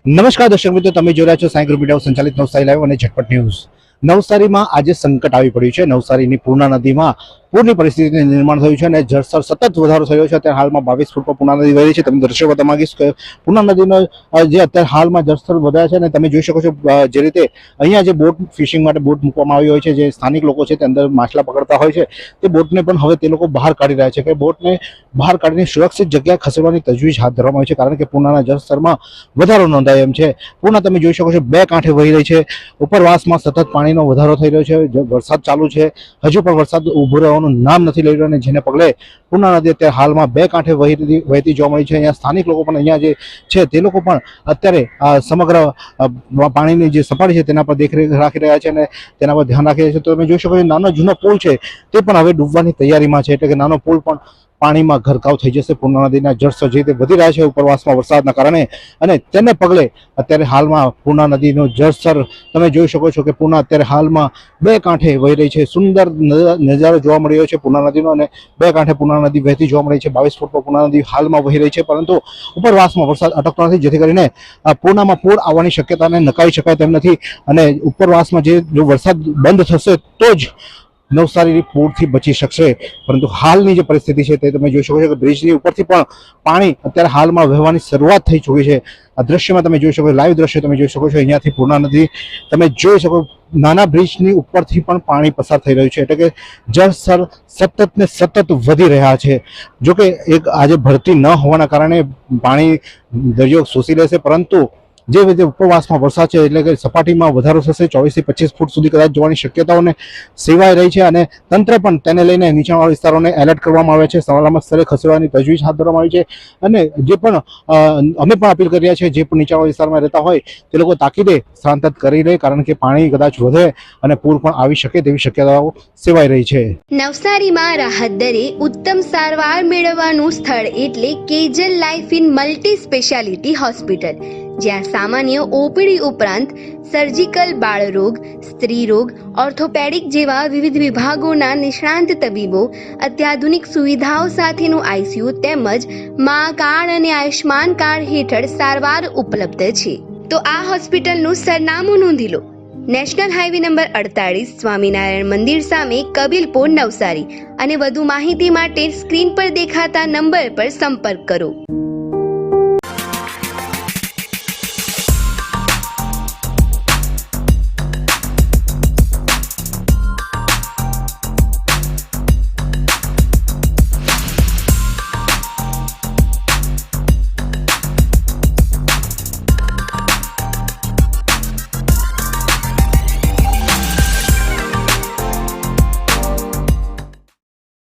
નમસ્કાર દર્શક મિત્રો, તમે જોઈ રહ્યા છો સાઈ ગ્રુપ મીડિયા સંચાલિત નવસારી લાઈવ અને ઝટપટ ન્યૂઝ. નવસારીમાં આજે સંકટ આવી પડ્યું છે. નવસારીની પૂર્ણા નદીમાં પૂરની પરિસ્થિતિનું નિર્માણ થયું છે અને જળસ્તર સતત વધારો થયો છે. અત્યારે હાલમાં 22 ફૂટ પર પૂર્ણા નદી વહી રહી છે. તમે દ્રશ્યો બતાવવા માંગીશ કે પૂર્ણા નદીનો જે અત્યારે હાલમાં જળસ્તર વધારે છે અને તમે જોઈ શકો છો જે રીતે અહીંયા જે બોટ ફિશિંગ માટે બોટ મૂકવામાં આવી હોય છે, જે સ્થાનિક લોકો છે તે અંદર માછલા પકડતા હોય છે, તે બોટને પણ હવે તે લોકો બહાર કાઢી રહ્યા છે કે બોટને બહાર કાઢીને સુરક્ષિત જગ્યાએ ખસેડવાની તજવીજ હાથ ધરવામાં આવી છે, કારણ કે પૂર્ણાના જળસ્તરમાં વધારો નોંધાયો એમ છે. પૂર્ણા તમે જોઈ શકો છો બે કાંઠે વહી રહી છે. ઉપરવાસમાં સતત પાણીનો વધારો થઈ રહ્યો છે. વરસાદ ચાલુ છે, હજુ પણ વરસાદ ઉભો રહેવાનું નામ નથી લઈ રહ્યો અને જેને પગલે પૂર્ણા નદી અત્યારે હાલમાં બે કાંઠે વહેતી જોવા મળી છે. અહીંયા સ્થાનિક લોકો પણ અહીંયા જે છે તે લોકો પણ અત્યારે સમગ્ર પાણીની જે સપાટી છે તેના પર દેખરેખ રાખી રહ્યા છે અને તેના પર ધ્યાન રાખી રહ્યા છે. તો તમે જોઈ શકો છો નાનો જૂનો પુલ છે તે પણ હવે ડૂબવાની તૈયારીમાં છે, એટલે કે નાનો પુલ પણ પાણીમાં ગરકાવ થઈ જશે. પૂર્ણા નદીના જળસ્તર જે રીતે વધી રહ્યા છે ઉપરવાસમાં વરસાદના કારણે, અને તેને પગલે અત્યારે હાલમાં પૂર્ણા નદીનું જળસ્તર તમે જોઈ શકો છો કે પૂર્ણા અત્યારે હાલમાં બે કાંઠે વહી રહી છે. સુંદર નજારો જોવા મળી રહ્યો છે પૂર્ણા નદીનો, અને બે કાંઠે પૂર્ણા નદી વહેતી જોવા મળી છે. 22 ફૂટ પર પૂર્ણા નદી હાલમાં વહી રહી છે, પરંતુ ઉપરવાસમાં વરસાદ અટકતો નથી, જેથી કરીને પૂર્ણામાં પૂર આવવાની શક્યતાને નકારી શકાય તેમ નથી. અને ઉપરવાસમાં જો વરસાદ બંધ થશે તો જ નવસારી પૂરથી બચી શકશે. પરંતુ હાલની જે પરિસ્થિતિ છે તે તમે જોઈ શકો છો કે બ્રિજની ઉપરથી પણ પાણી અત્યારે હાલમાં વહેવાની શરૂઆત થઈ ચૂકી છે. આ દ્રશ્યમાં તમે જોઈ શકો, લાઈવ દ્રશ્ય તમે જોઈ શકો છો. અહીંયાથી પૂર્ણા નદી તમે જોઈ શકો, નાના બ્રિજની ઉપરથી પણ પાણી પસાર થઈ રહ્યું છે, એટલે કે જળસ્તર સતત ને સતત વધી રહ્યા છે. જોકે એક આજે ભરતી ન હોવાના કારણે પાણી દરિયો શોષી લેશે, પરંતુ જે રીતે ઉપરવાસમાં વરસાદ છે એટલે કે સપાટીમાં વધારો થશે. 24 થી 25 ફૂટ સુધી કદાચ જોવાની શક્યતાઓને સેવાઈ રહી છે અને તંત્ર પણ તેને લઈને નીચાણવાળા વિસ્તારોને એલર્ટ કરવામાં આવે છે. સલામત સ્થળે ખસેડવાની તજવીજ હાથ ધરવામાં આવી છે. અને જે પણ અમે પણ અપીલ કરી રહ્યા છીએ, જે પણ નીચાણવાળા વિસ્તારમાં રહેતા હોય તે લોકો તાકીદે સ્થળાંતર કરી રહે, કારણ કે પાણી કદાચ વધે અને પૂર પણ આવી શકે તેવી શક્યતાઓ સેવાઈ રહી છે. નવસારીમાં રાહત દરે ઉત્તમ સારવાર મેળવવાનું સ્થળ એટલે Kejal life in multi speciality hospital, જ્યાં સામાન્ય ઓપીડી ઉપરાંત સર્જિકલ, બાળરોગ, સ્ત્રી રોગ, ઓર્થોપેડિક જેવા વિવિધ વિભાગોના નિષ્ણાંત તબીબો, અત્યાધુનિક સુવિધાઓ સાથેનું આઈસીયુ તેમજ મા કાર્ડ અને આયુષ્માન કાર્ડ હેઠળ સારવાર ઉપલબ્ધ છે. તો આ હોસ્પિટલનું સરનામું નોંધી લો. નેશનલ હાઈવે નંબર 48, સ્વામિનારાયણ મંદિર સામે, કબીલપુર, નવસારી. અને વધુ માહિતી માટે સ્ક્રીન પર દેખાતા નંબર પર સંપર્ક કરો.